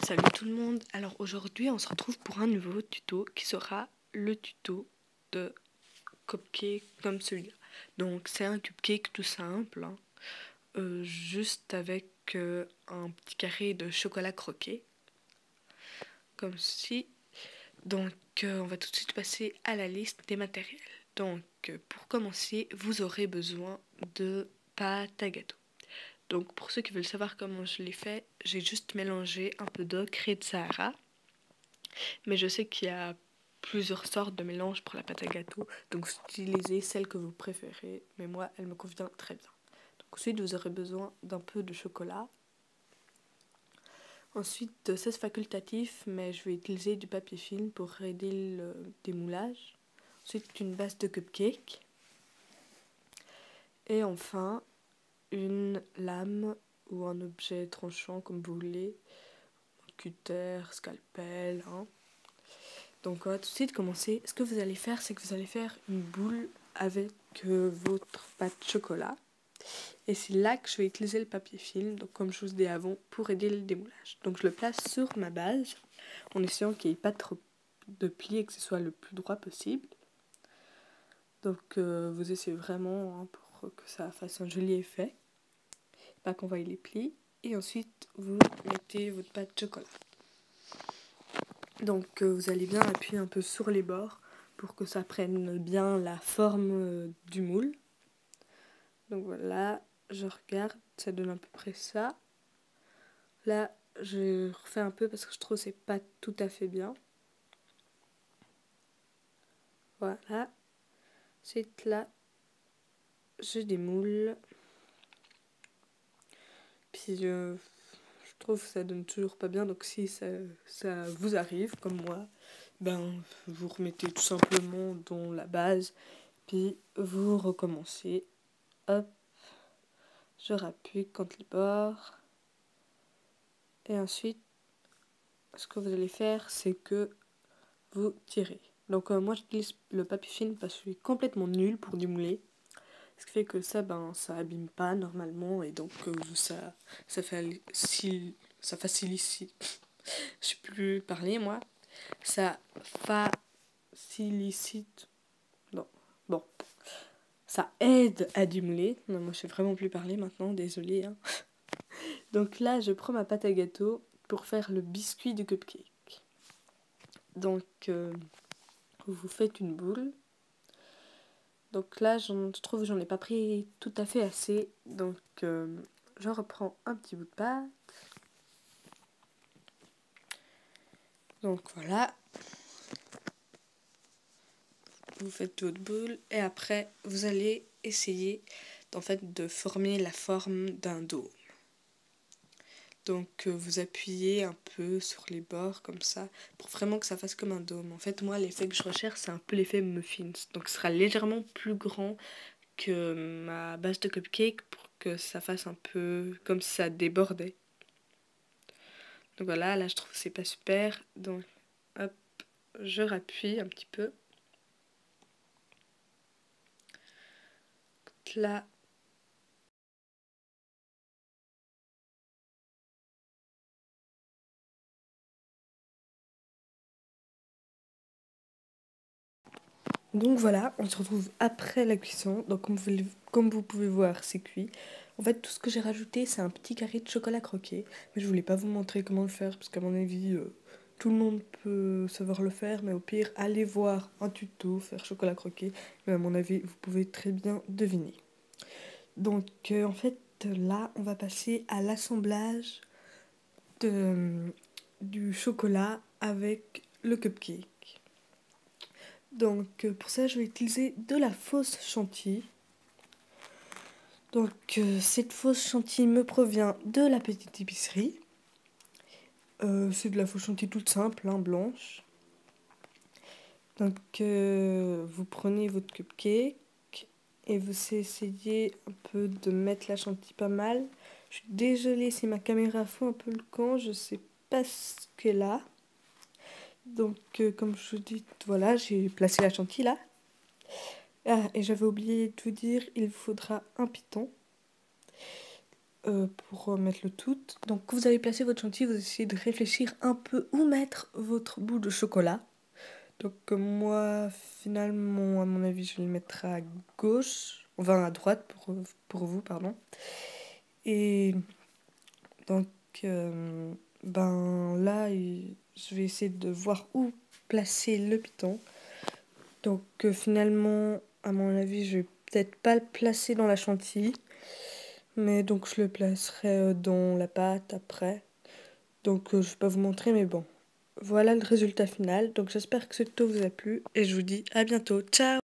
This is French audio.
Salut tout le monde, alors aujourd'hui on se retrouve pour un nouveau tuto qui sera le tuto de cupcake comme celui-là. Donc c'est un cupcake tout simple, hein, juste avec un petit carré de chocolat croqué, comme ceci. Donc on va tout de suite passer à la liste des matériels. Donc pour commencer, vous aurez besoin de pâte à gâteau. Donc pour ceux qui veulent savoir comment je l'ai fait, j'ai juste mélangé un peu d'ocre et de Sahara. Mais je sais qu'il y a plusieurs sortes de mélanges pour la pâte à gâteau, donc utilisez celle que vous préférez, mais moi elle me convient très bien. Donc ensuite vous aurez besoin d'un peu de chocolat. Ensuite c'est facultatif, mais je vais utiliser du papier film pour aider le démoulage. Ensuite une base de cupcake. Et enfin une lame ou un objet tranchant comme vous voulez, cutter, scalpel, hein. Donc on va tout de suite commencer. Ce que vous allez faire, c'est que vous allez faire une boule avec votre pâte chocolat. Et c'est là que je vais utiliser le papier film, donc comme je vous disais avant, pour aider le démoulage. Donc je le place sur ma base, en essayant qu'il n'y ait pas trop de plis et que ce soit le plus droit possible. Donc vous essayez vraiment, hein, pour que ça fasse un joli effet, pas qu'on voie les plis. Et ensuite vous mettez votre pâte chocolat. Donc vous allez bien appuyer un peu sur les bords pour que ça prenne bien la forme du moule. Donc voilà, je regarde, ça donne à peu près ça. Là, je refais un peu parce que je trouve que c'est pas tout à fait bien. Voilà. Ensuite là, je démoule. Puis je trouve que ça donne toujours pas bien, donc si ça vous arrive comme moi, ben vous remettez tout simplement dans la base, puis vous recommencez. Hop, je rappuie contre les bords. Et ensuite, ce que vous allez faire, c'est que vous tirez. Donc moi j'utilise le papier film parce que je suis complètement nulle pour démouler. Ce qui fait que ça, ben, ça abîme pas normalement et donc ça facilite. Je sais plus parler moi. Ça facilite. Non, bon. Ça aide à démouler. Non, moi je sais vraiment plus parler maintenant, désolée, hein. Donc là, je prends ma pâte à gâteau pour faire le biscuit du cupcake. Donc vous faites une boule. Donc là, je trouve que j'en ai pas pris tout à fait assez. Donc j'en reprends un petit bout de pâte. Donc voilà. Vous faites votre boule et après vous allez essayer de former la forme d'un dôme. Donc vous appuyez un peu sur les bords comme ça pour vraiment que ça fasse comme un dôme. En fait moi l'effet que je recherche c'est un peu l'effet muffins. Donc ce sera légèrement plus grand que ma base de cupcake pour que ça fasse un peu comme si ça débordait. Donc voilà, là je trouve que c'est pas super. Donc hop, je rappuie un petit peu. Là. Donc voilà, on se retrouve après la cuisson. Donc comme vous pouvez voir, c'est cuit. En fait, tout ce que j'ai rajouté, c'est un petit carré de chocolat croqué. Mais je voulais pas vous montrer comment le faire, parce qu'à mon avis, tout le monde peut savoir le faire. Mais au pire, allez voir un tuto, faire chocolat croqué. Mais à mon avis, vous pouvez très bien deviner. Donc en fait, là, on va passer à l'assemblage du chocolat avec le cupcake. Donc pour ça, je vais utiliser de la fausse chantilly. Donc cette fausse chantilly me provient de la petite épicerie. C'est de la fausse chantilly toute simple, hein, blanche. Donc vous prenez votre cupcake et vous essayez un peu de mettre la chantilly pas mal. Je suis désolée si ma caméra fout un peu le camp, je sais pas ce qu'elle a. Donc comme je vous dis, voilà, j'ai placé la chantilly là. Ah, et j'avais oublié de vous dire, il vous faudra un piton. pour mettre le tout. Donc quand vous avez placé votre chantilly, vous essayez de réfléchir un peu où mettre votre bout de chocolat. Donc moi, finalement, à mon avis, je vais le mettre à gauche, enfin à droite pour vous, pardon. Et donc, ben là, je vais essayer de voir où placer le piton. Donc finalement, à mon avis, je vais peut-être pas le placer dans la chantilly, mais donc je le placerai dans la pâte après. Donc je vais pas vous montrer, mais bon. Voilà le résultat final. Donc j'espère que ce tuto vous a plu et je vous dis à bientôt. Ciao!